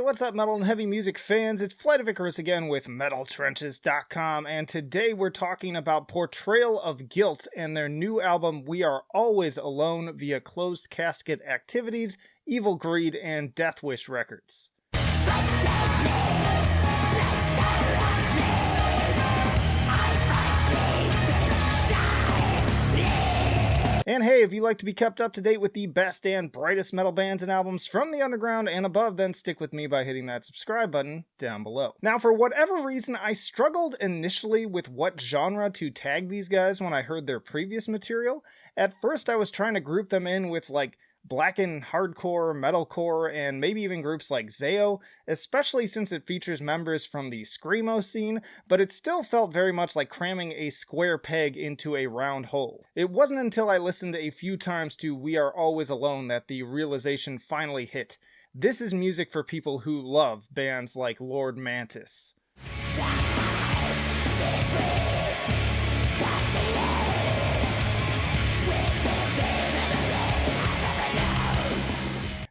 Hey, what's up, metal and heavy music fans? It's Flight of Icarus again with MetalTrenches.com, and today we're talking about Portrayal of Guilt and their new album We Are Always Alone via Closed Casket Activities, Evil Greed, and Deathwish Records. And hey, if you like to be kept up to date with the best and brightest metal bands and albums from the underground and above, then stick with me by hitting that subscribe button down below. Now, for whatever reason, I struggled initially with what genre to tag these guys when I heard their previous material. At first, I was trying to group them in with like blackened hardcore, metalcore, and maybe even groups like Zao, especially since it features members from the screamo scene, but it still felt very much like cramming a square peg into a round hole. It wasn't until I listened a few times to We Are Always Alone that the realization finally hit. This is music for people who love bands like Lord Mantis.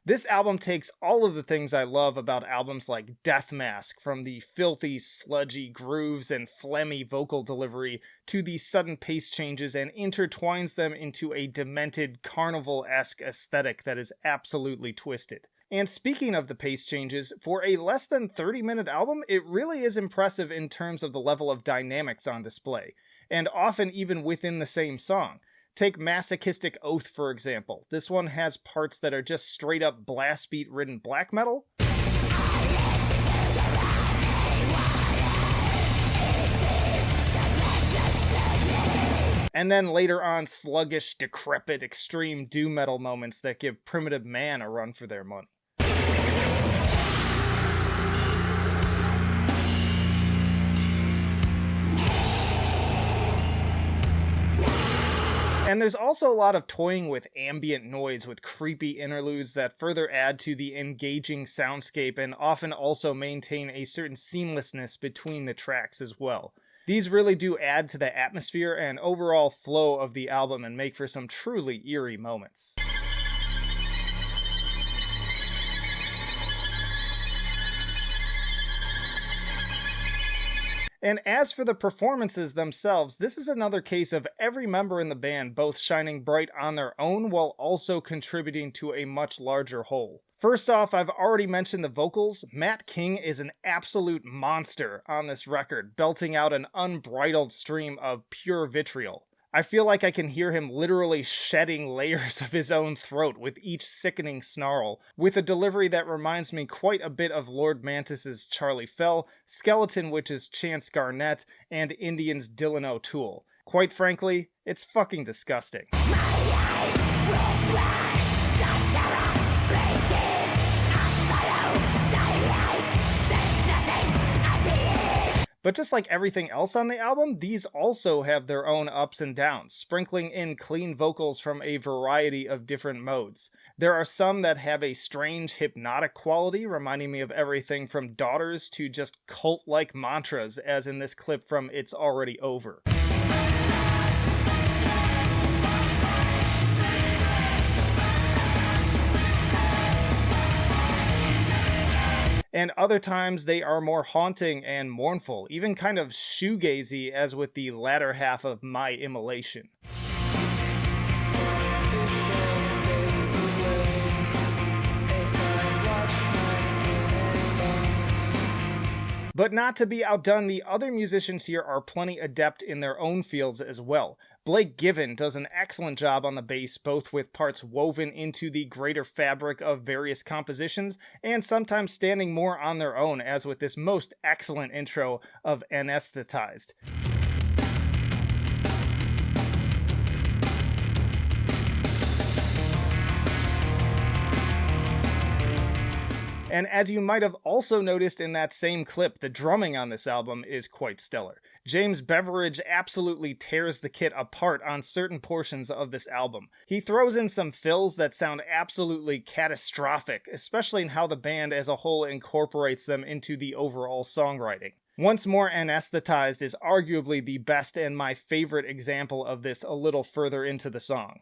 This album takes all of the things I love about albums like Death Mask, from the filthy, sludgy grooves and phlegmy vocal delivery to the sudden pace changes, and intertwines them into a demented, carnival-esque aesthetic that is absolutely twisted. And speaking of the pace changes, for a less than 30-minute album, it really is impressive in terms of the level of dynamics on display, and often even within the same song. Take Masochistic Oath, for example. This one has parts that are just straight up blast beat ridden black metal. And then later on, sluggish, decrepit, extreme doom metal moments that give Primitive Man a run for their money. And there's also a lot of toying with ambient noise with creepy interludes that further add to the engaging soundscape and often also maintain a certain seamlessness between the tracks as well. These really do add to the atmosphere and overall flow of the album and make for some truly eerie moments. And as for the performances themselves, this is another case of every member in the band both shining bright on their own while also contributing to a much larger whole. First off, I've already mentioned the vocals. Matt King is an absolute monster on this record, belting out an unbridled stream of pure vitriol. I feel like I can hear him literally shedding layers of his own throat with each sickening snarl, with a delivery that reminds me quite a bit of Lord Mantis' Charlie Fell, Skeleton Witch's Chance Garnett, and Indian's Dylan O'Toole. Quite frankly, it's fucking disgusting. But just like everything else on the album, these also have their own ups and downs, sprinkling in clean vocals from a variety of different modes. There are some that have a strange hypnotic quality, reminding me of everything from Daughters to just cult-like mantras, as in this clip from It's Already Over. And other times they are more haunting and mournful, even kind of shoegazy, as with the latter half of My Immolation. But not to be outdone, the other musicians here are plenty adept in their own fields as well. Blake Given does an excellent job on the bass, both with parts woven into the greater fabric of various compositions, and sometimes standing more on their own, as with this most excellent intro of Anesthetized. And as you might have also noticed in that same clip, the drumming on this album is quite stellar. James Beveridge absolutely tears the kit apart on certain portions of this album. He throws in some fills that sound absolutely catastrophic, especially in how the band as a whole incorporates them into the overall songwriting. Once more, Anesthetized is arguably the best and my favorite example of this a little further into the song.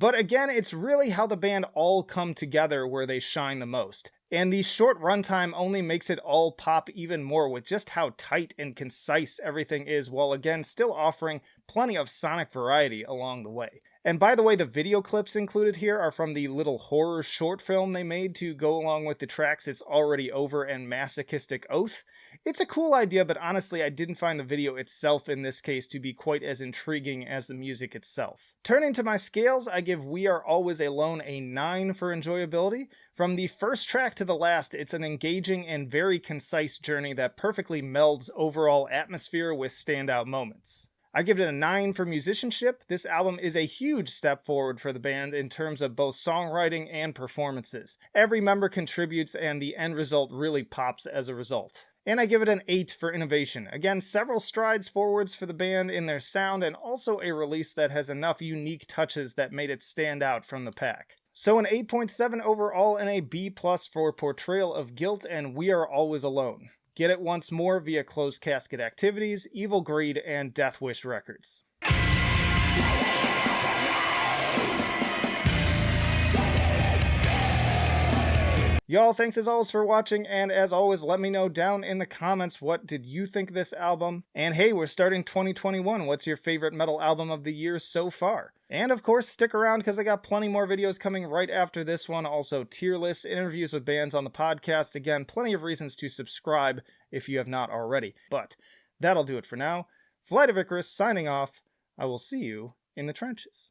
But again, it's really how the band all come together where they shine the most. And the short runtime only makes it all pop even more with just how tight and concise everything is, while again still offering plenty of sonic variety along the way. And by the way, the video clips included here are from the little horror short film they made to go along with the tracks It's Already Over and Masochistic Oath. It's a cool idea, but honestly I didn't find the video itself in this case to be quite as intriguing as the music itself. Turning to my scales, I give We Are Always Alone a 9 for enjoyability. From the first track to the last, it's an engaging and very concise journey that perfectly melds overall atmosphere with standout moments. I give it a 9 for musicianship. This album is a huge step forward for the band in terms of both songwriting and performances. Every member contributes and the end result really pops as a result. And I give it an 8 for innovation. Again, several strides forwards for the band in their sound, and also a release that has enough unique touches that made it stand out from the pack. So an 8.7 overall and a B+ for Portrayal of Guilt and We Are Always Alone. Get it once more via Closed Casket Activities, Evil Greed, and Deathwish Records. Y'all, thanks as always for watching, and as always, let me know down in the comments what did you think of this album. And hey, we're starting 2021. What's your favorite metal album of the year so far? And of course, stick around because I got plenty more videos coming right after this one. Also, tier lists, interviews with bands on the podcast. Again, plenty of reasons to subscribe if you have not already. But that'll do it for now. Flight of Icarus signing off. I will see you in the trenches.